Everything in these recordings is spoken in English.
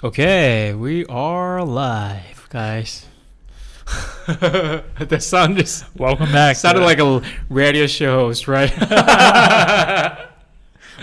Okay, we are live, guys. The sound just Welcome back. sounded like a radio show host, right?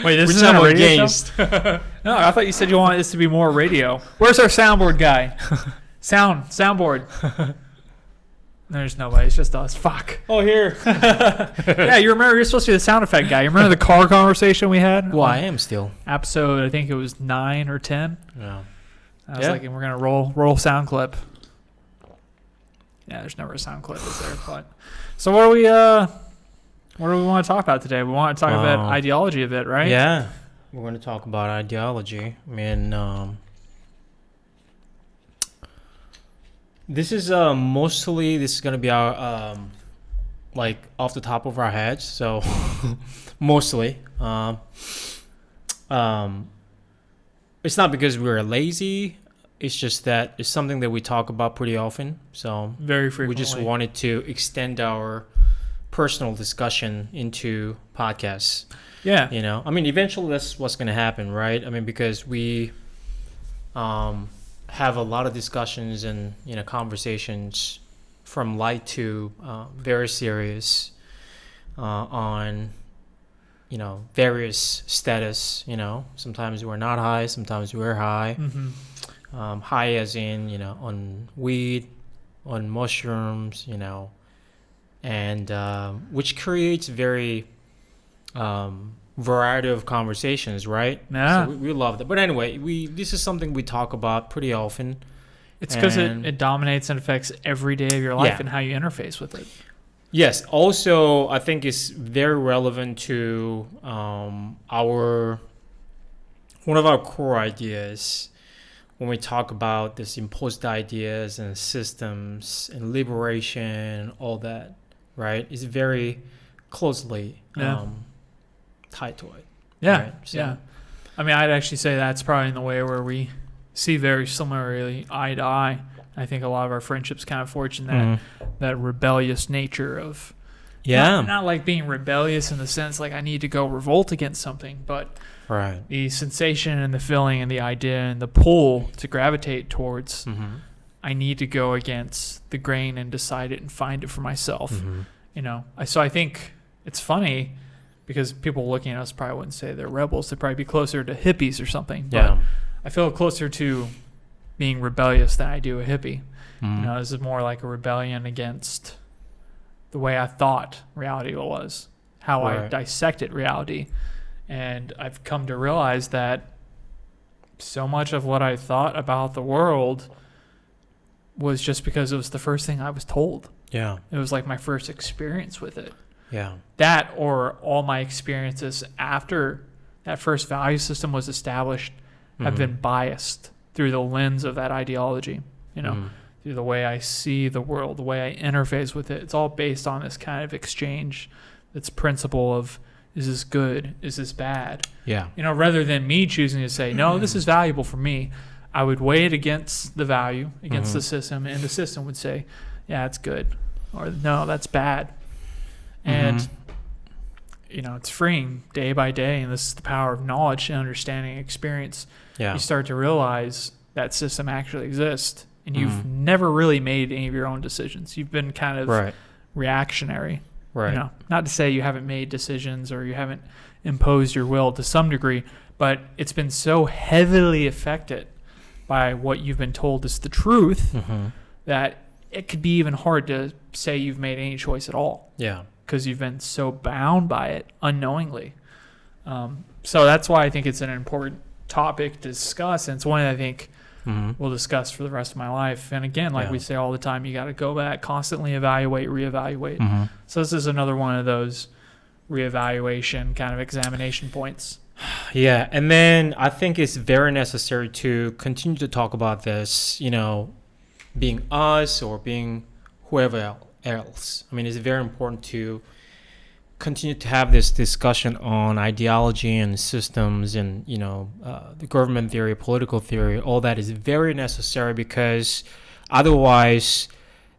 Wait, this Which isn't I'm a radio against. show? No, I thought you said you wanted this to be more radio. Where's our soundboard guy? Soundboard. There's nobody. It's just us. Fuck. Oh, here. Yeah, you remember you're supposed to be the sound effect guy. You remember the car conversation we had? Well, I am still. Episode, I think it was 9 or 10. Yeah. I was like, we're gonna roll sound clip. Yeah, there's never a sound clip, is there? But so what do we want to talk about today? We want to talk about ideology a bit, right? Yeah. We're going to talk about ideology. I mean, this is mostly this is going to be our like off the top of our heads. So mostly, it's not because we're lazy. It's just that it's something that we talk about pretty often. So Very frequently. we just wanted to extend our personal discussion into podcasts. Yeah. You know, I mean, eventually that's what's going to happen, right? I mean, because we have a lot of discussions and, you know, conversations from light to very serious on, you know, various status, you know. Sometimes we're not high, sometimes we're high. Mm-hmm. High as in, you know, on weed, on mushrooms, you know, and which creates very variety of conversations, right? Yeah. So we love that. But anyway, this is something we talk about pretty often. It's because And- it dominates and affects every day of your life Yeah. and how you interface with it. Yes. Also, I think it's very relevant to one of our core ideas when we talk about this imposed ideas and systems and liberation and all that, right? It's very closely tied to it. Yeah. Right, so- Yeah. I mean, I'd actually say that's probably in the way where we see very similarly eye to eye. I think a lot of our friendships kind of forge in that rebellious nature of not like being rebellious in the sense like I need to go revolt against something, but Right. the sensation and the feeling and the idea and the pull to gravitate towards I need to go against the grain and decide it and find it for myself. You know, so I think it's funny because people looking at us probably wouldn't say they're rebels. They'd probably be closer to hippies or something. But Yeah. I feel closer to being rebellious than I do a hippie. Mhm. You know, this is more like a rebellion against the way I thought reality was, how I Right. dissected reality. And I've come to realize that so much of what I thought about the world was just because it was the first thing I was told. Yeah. It was like my first experience with it. Yeah. That or all my experiences after that first value system was established have been biased through the lens of that ideology, you know, through the way I see the world, the way I interface with it. It's all based on this kind of exchange, this principle of, is this good? Is this bad? Yeah. You know, rather than me choosing to say, no, this is valuable for me, I would weigh it against the value, against the system, and the system would say, yeah, it's good, or no, that's bad. And, you know, it's freeing day by day, and this is the power of knowledge and understanding and experience. Yeah. You start to realize that system actually exists, and you've never really made any of your own decisions. You've been kind of Right. reactionary. Right. You know, not to say you haven't made decisions or you haven't imposed your will to some degree, but it's been so heavily affected by what you've been told is the truth that it could be even hard to say you've made any choice at all Yeah. because you've been so bound by it unknowingly. So that's why I think it's an important topic to discuss, and it's one that I think we'll discuss for the rest of my life. And again, like we say all the time, you got to go back, constantly evaluate, reevaluate. So this is another one of those reevaluation kind of examination points. Yeah, and then I think it's very necessary to continue to talk about this, you know, being us or being whoever else. I mean, it's very important to continue to have this discussion on ideology and systems and, you know, the government theory, political theory. All that is very necessary because otherwise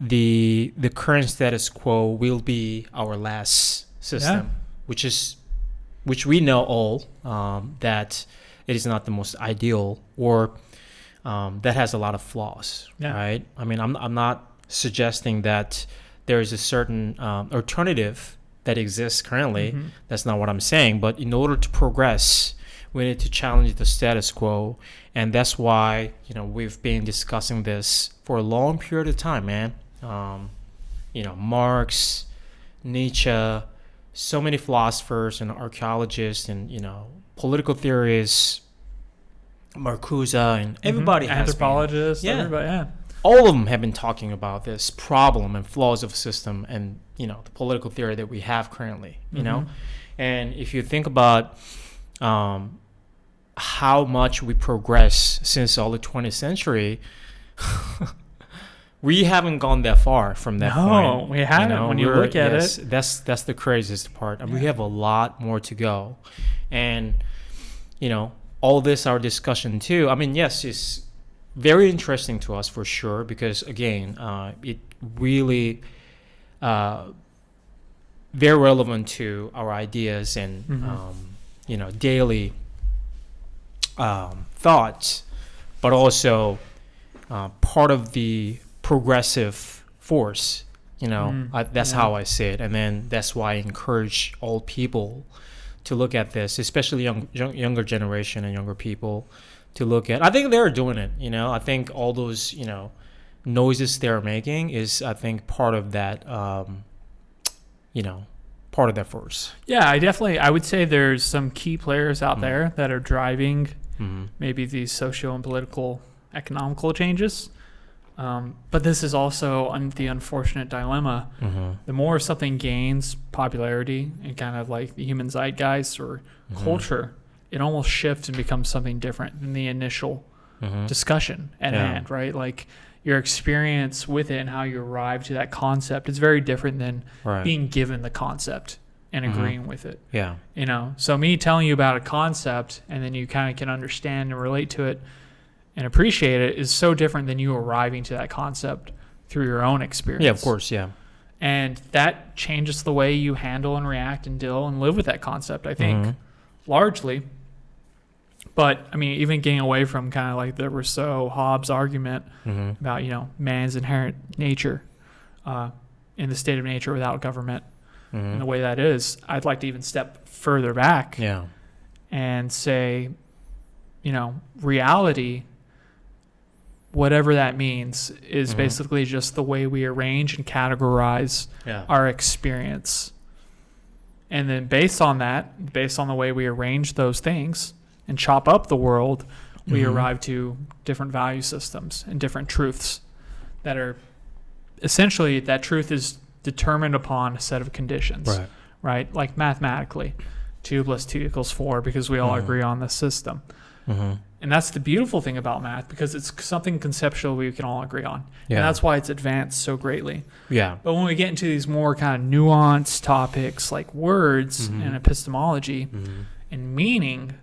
the current status quo will be our last system, which we know all that it is not the most ideal, or that has a lot of flaws, Yeah. right? I mean, I'm not suggesting that there is a certain alternative that exists currently. Mm-hmm. That's not what I'm saying. But in order to progress, we need to challenge the status quo, and that's why we've been discussing this for a long period of time, man. Marx, Nietzsche, so many philosophers and archaeologists and political theorists, Marcuse, and everybody has anthropologists, been, everybody, yeah. all of them have been talking about this problem and flaws of the system and the political theory that we have currently. And if you think about how much we progress since all the 20th century, we haven't gone that far from that point. No, we haven't. When you look at it, that's the craziest part. And we have a lot more to go. And all this, our discussion too. I mean, yes, it's very interesting to us for sure, because again, it really very relevant to our ideas and daily thoughts, but also part of the progressive force. That's how I see it, and then that's why I encourage all people to look at this, especially younger generation and younger people, to look at. I think they're doing it. I think all those noises they're making is, I think, part of that. Part of that force. Yeah, I would say there's some key players out there that are driving maybe these socio and political economical changes. But this is also the unfortunate dilemma. The more something gains popularity and kind of like the human zeitgeist or culture, it almost shifts and becomes something different than the initial discussion at hand, right? Like your experience with it and how you arrive to that concept is very different than being given the concept and agreeing with it. Yeah. So me telling you about a concept and then you kind of can understand and relate to it and appreciate it is so different than you arriving to that concept through your own experience. Yeah, of course, yeah. And that changes the way you handle and react and deal and live with that concept, I think, largely. But, I mean, even getting away from kind of like the Rousseau-Hobbes argument about, man's inherent nature in the state of nature without government and the way that is, I'd like to even step further back and say, reality, whatever that means, is basically just the way we arrange and categorize our experience. And then based on the way we arrange those things and chop up the world, we arrive to different value systems and different truths that are essentially, that truth is determined upon a set of conditions, right? Like mathematically, 2 + 2 = 4, because we all agree on the system. And that's the beautiful thing about math, because it's something conceptual we can all agree on. And that's why it's advanced so greatly. But when we get into these more kind of nuanced topics like words and epistemology and meaning,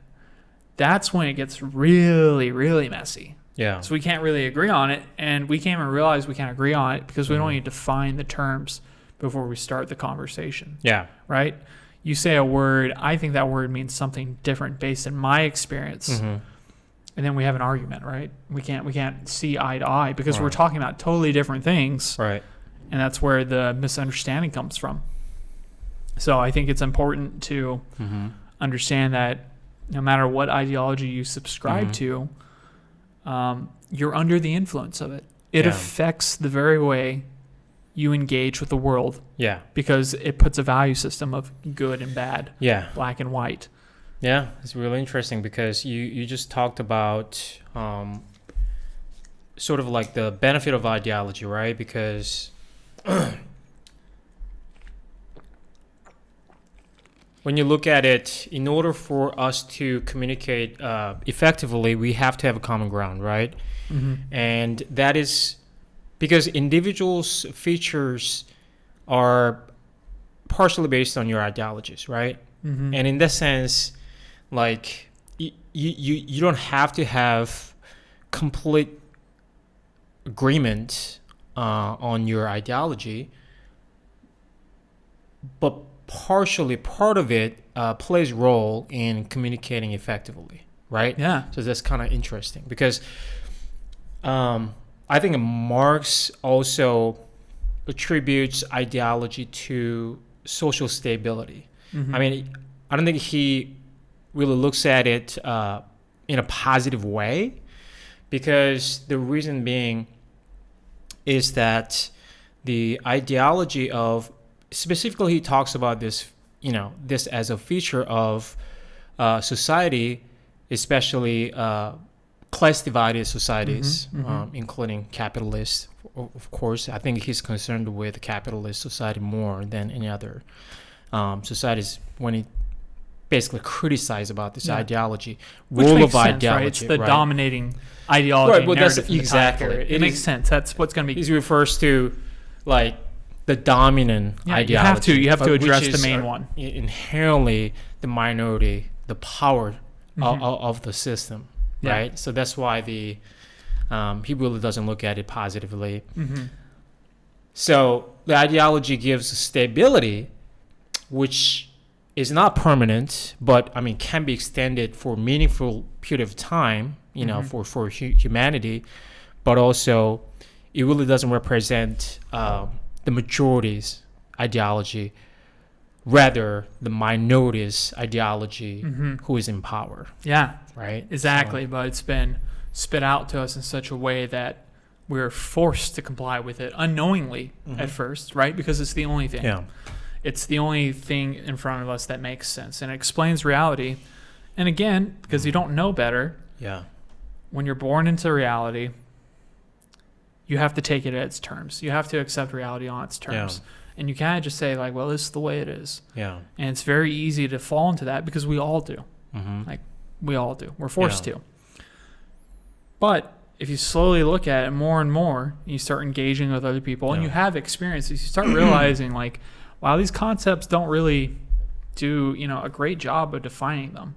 that's when it gets really, really messy. So we can't really agree on it, and we can't even realize we can't agree on it because we don't even define the terms before we start the conversation. Right? You say a word, I think that word means something different based on my experience. And then we have an argument, right? We can't see eye to eye because we're talking about totally different things. And that's where the misunderstanding comes from. So I think it's important to understand that no matter what ideology you subscribe to, you're under the influence of it. It affects the very way you engage with the world. Because it puts a value system of good and bad, black and white. It's really interesting because you just talked about sort of like the benefit of ideology, right? Because when you look at it, in order for us to communicate effectively, we have to have a common ground, right? And that is because individuals' features are partially based on your ideologies, right? And in that sense, like you don't have to have complete agreement on your ideology, but partially part of it plays a role in communicating effectively, right? So that's kind of interesting because I think Marx also attributes ideology to social stability. Mm-hmm. I mean, I don't think he really looks at it in a positive way, because the reason being is that the ideology of, specifically he talks about this, this as a feature of society, especially class divided societies, including capitalist. Of course, I think he's concerned with capitalist society more than any other societies when he basically criticizes about this ideology, which role makes of sense, ideology. Right? It's the dominating ideology. Well, narrative that's exactly. It makes sense. That's what's going to be. He refers to like the dominant ideology. You have to address the main one. Inherently, the minority, the power of the system, right? So that's why he really doesn't look at it positively. So the ideology gives stability, which is not permanent, but I mean can be extended for a meaningful period of time, for humanity, but also it really doesn't represent the majority's ideology, rather the minority's ideology who is in power. Yeah, right. Exactly, so, but it's been spit out to us in such a way that we're forced to comply with it unknowingly at first, right? Because it's the only thing. Yeah. It's the only thing in front of us that makes sense and it explains reality. And again, because you don't know better, when you're born into reality, you have to take it at its terms. You have to accept reality on its terms. And you can't just say, like, well, this is the way it is. And it's very easy to fall into that because we all do. Like, we all do. We're forced to. But if you slowly look at it more and more, you start engaging with other people and you have experiences, you start realizing, like, wow, these concepts don't really do, a great job of defining them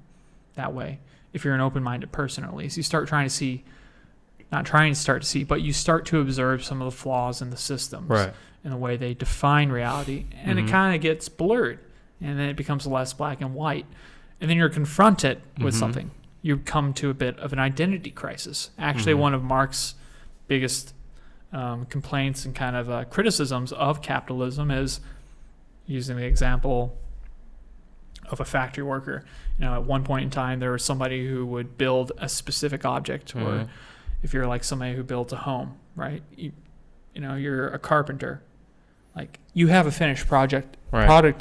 that way. If you're an open-minded person, at least, you start trying to see, but you start to observe some of the flaws in the systems in the way they define reality, and it kind of gets blurred, and then it becomes less black and white, and then you're confronted with something. You come to a bit of an identity crisis. Actually, one of Marx's biggest complaints and kind of criticisms of capitalism is using the example of a factory worker. At one point in time, there was somebody who would build a specific object, or if you're like somebody who builds a home, right? You're a carpenter. Like, you have a finished product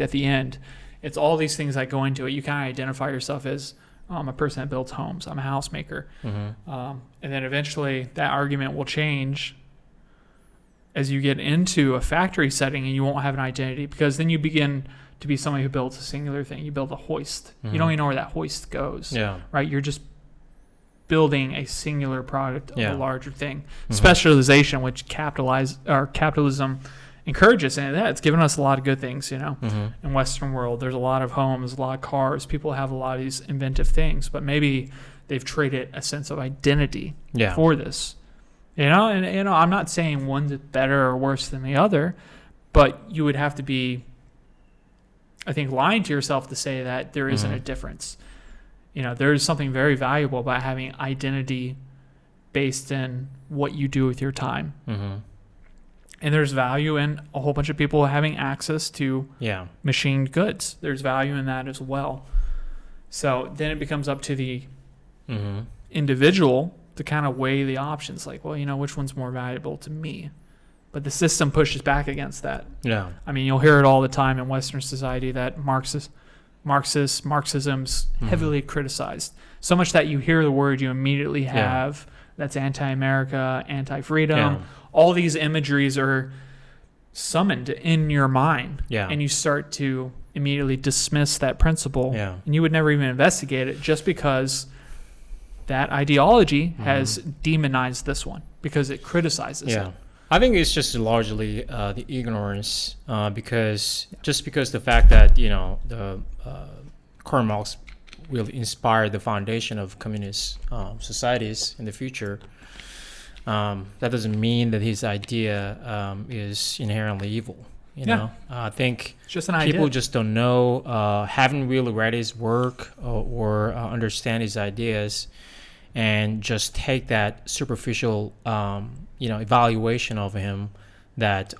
at the end. It's all these things that go into it. You kind of identify yourself as, I'm a person that builds homes. I'm a housemaker. And then eventually that argument will change as you get into a factory setting, and you won't have an identity, because then you begin to be somebody who builds a singular thing. You build a hoist. You don't even know where that hoist goes. Right? You're just building a singular product of a larger thing. Specialization, which capitalism encourages, and it's given us a lot of good things, in Western world. There's a lot of homes, a lot of cars. People have a lot of these inventive things, but maybe they've traded a sense of identity for this. And I'm not saying one's better or worse than the other, but you would have to be, I think, lying to yourself to say that there isn't a difference. There is something very valuable about having identity based in what you do with your time. And there's value in a whole bunch of people having access to machined goods. There's value in that as well. So then it becomes up to the individual to kind of weigh the options. Like, well, which one's more valuable to me? But the system pushes back against that. I mean, you'll hear it all the time in Western society that Marxism's heavily criticized. So much that you hear the word, you immediately have that's anti-America, anti-freedom. All these imageries are summoned in your mind, and you start to immediately dismiss that principle, and you would never even investigate it, just because that ideology has demonized this one because it criticizes it. I think it's just largely the ignorance, because the fact that the Karl Marx will inspire the foundation of communist societies in the future. That doesn't mean that his idea is inherently evil. I think it's just an people idea. just don't know, haven't really read his work or understand his ideas, and just take that superficial, evaluation of him that,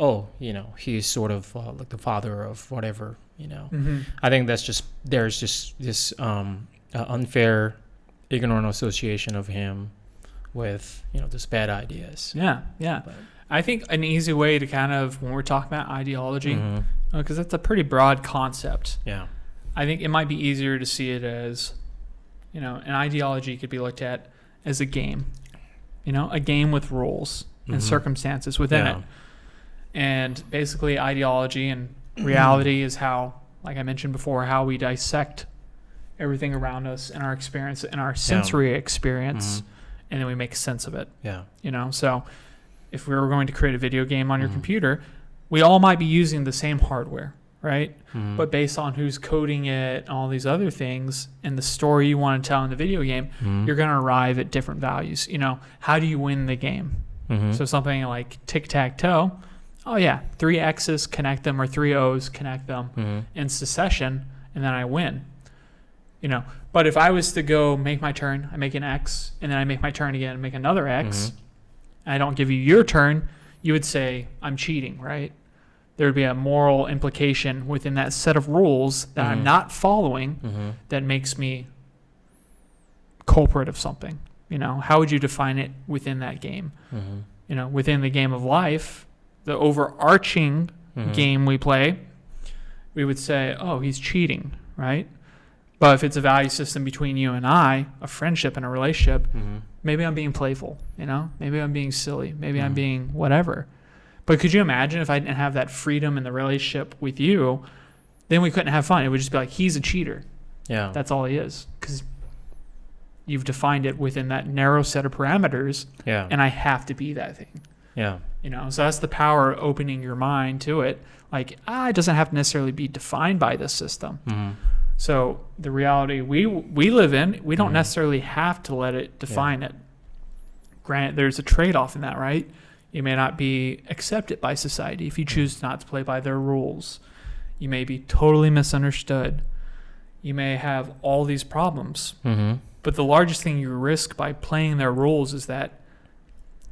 he's sort of like the father of whatever, I think there's just this unfair, ignorant association of him with, this bad ideas. Yeah. But I think an easy way to kind of, when we're talking about ideology, because that's a pretty broad concept. Yeah. I think it might be easier to see it as, an ideology could be looked at as a game, a game with rules and circumstances within it. And basically ideology and reality is how, like I mentioned before, how we dissect everything around us in our experience, in our sensory experience, and then we make sense of it. Yeah. So if we were going to create a video game on your computer, we all might be using the same hardware, right? But based on who's coding it and all these other things and the story you want to tell in the video game, you're going to arrive at different values. How do you win the game? So something like tic-tac-toe, 3 X's connect them or 3 O's connect them in succession, and then I win. But if I was to go make my turn, I make an X, and then I make my turn again and make another X, and I don't give you your turn, you would say I'm cheating, right? There would be a moral implication within that set of rules that I'm not following that makes me culprit of something. How would you define it within that game? Within the game of life, the overarching game we play, we would say, oh, he's cheating, right? But if it's a value system between you and I, a friendship and a relationship, maybe I'm being playful, maybe I'm being silly, maybe I'm being whatever. But could you imagine if I didn't have that freedom in the relationship with you, then we couldn't have fun. It would just be like, he's a cheater. Yeah. That's all he is. Because you've defined it within that narrow set of parameters. Yeah. And I have to be that thing. Yeah. So that's the power of opening your mind to it. Like, it doesn't have to necessarily be defined by this system. So the reality we live in, we don't necessarily have to let it define it. Granted, there's a trade-off in that, right? You may not be accepted by society if you choose not to play by their rules. You may be totally misunderstood. You may have all these problems. But the largest thing you risk by playing their rules is that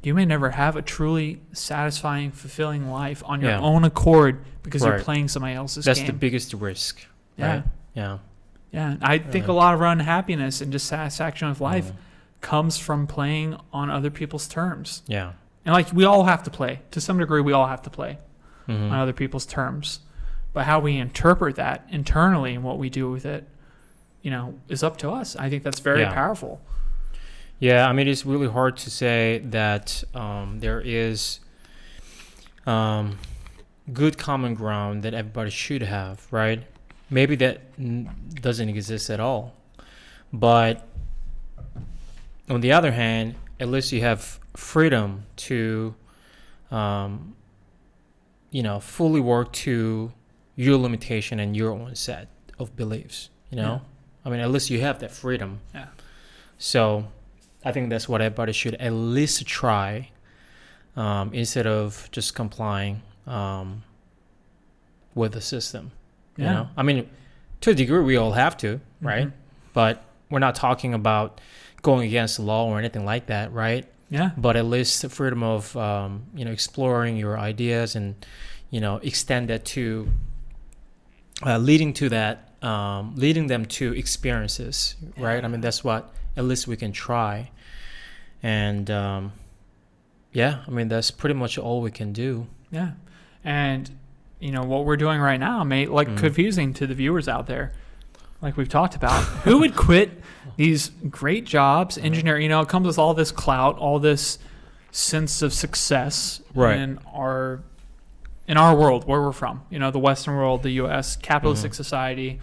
you may never have a truly satisfying, fulfilling life on your own accord because you're playing somebody else's game. That's the biggest risk. Yeah. Right? Yeah. Yeah. I think a lot of our unhappiness and dissatisfaction with life comes from playing on other people's terms. Yeah. And we all have to play. To some degree, we all have to play on other people's terms. But how we interpret that internally and what we do with it, is up to us. I think that's very powerful. Yeah, it's really hard to say that there is good common ground that everybody should have, right? Maybe that doesn't exist at all. But on the other hand, at least you have freedom to, fully work to your limitation and your own set of beliefs, at least you have that freedom. Yeah. So I think that's what everybody should at least try, instead of just complying with the system. Yeah. To a degree, we all have to, right? But we're not talking about going against the law or anything like that, right? Yeah. But at least the freedom of, exploring your ideas and, extend that to, leading them to experiences, right? That's what at least we can try. And, that's pretty much all we can do. Yeah. And, what we're doing right now may look confusing to the viewers out there. Like we've talked about, who would quit these great jobs, engineer, it comes with all this clout, all this sense of success in our world, where we're from, the Western world, the U.S., capitalistic society,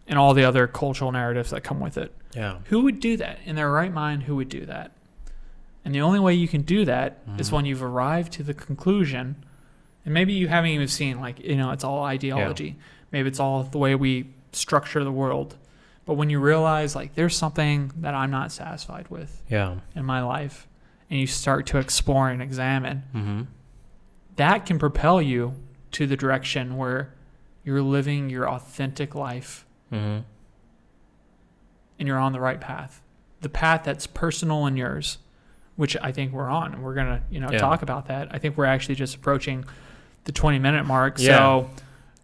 and all the other cultural narratives that come with it. Yeah. Who would do that? In their right mind, who would do that? And the only way you can do that is when you've arrived to the conclusion, and maybe you haven't even seen, it's all ideology. Yeah. Maybe it's all the way we structure the world. But when you realize, there's something that I'm not satisfied with in my life, and you start to explore and examine, that can propel you to the direction where you're living your authentic life and you're on the right path. the path that's personal and yours, which I think we're on, and we're gonna talk about that. I think we're actually just approaching the 20-minute mark. Yeah. So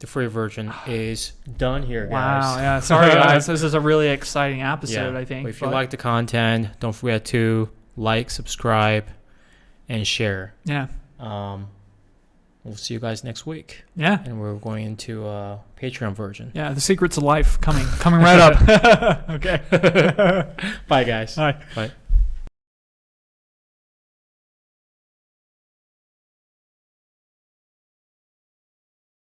the free version is done here, guys. Wow, yeah. Sorry, guys. This is a really exciting episode, Yeah. I think. But if you like the content, don't forget to like, subscribe, and share. Yeah. We'll see you guys next week. Yeah. And we're going into a Patreon version. Yeah, the secrets of life coming right up. Okay. Bye, guys. Bye. Bye.